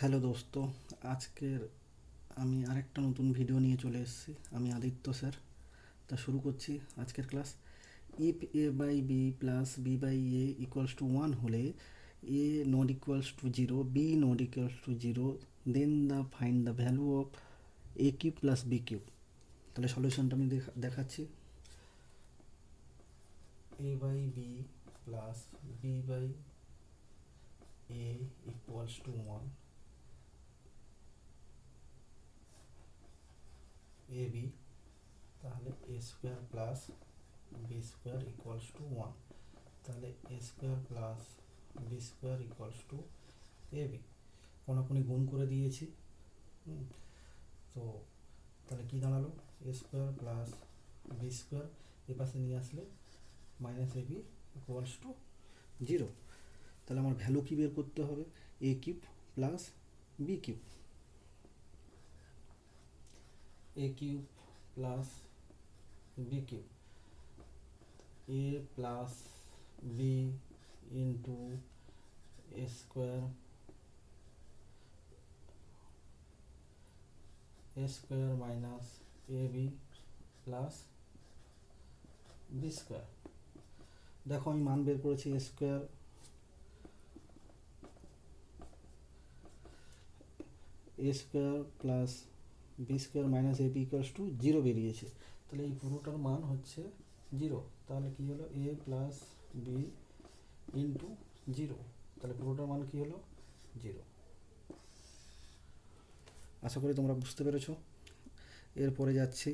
Hello দোস্ত, আজকের আমি আরেকটা নতুন ভিডিও নিয়ে চলে এসেছি। আমি আদিত্য স্যার। তা শুরু করছি আজকের class. If A by B plus B by A equals to one হলে A not equals to zero, B not equals to zero, then the find the value of A cube plus B cube. তাহলে সলিউশনটা আমি দেখাচ্ছি। A by B plus B by A equals to one, A B, তাহলে A square plus B square equals to one. তাহলে A square plus B square equals two A B. কোনাকুনি গুণ করে দিয়েছি। তো তাহলে কী দাঁড়ালো? A square plus B square এ পাশে নিয়ে আসলে minus A B equals to zero. তাহলে আমার ভ্যালু কী বের করতে হবে? A cube plus B cube. A cube plus B cube, A plus B into A square, A square minus A B plus B square. দেখো আমি মান বের করেছি। A square plus B square minus A B equals to zero বেরিয়েছে। তাহলে এই পুরোটার মান হচ্ছে জিরো। তাহলে কী হলো? এ প্লাস বি ইন্টু জিরো। তাহলে পুরোটার মান কী হলো? জিরো। আশা করি তোমরা বুঝতে পেরেছো। এরপরে যাচ্ছি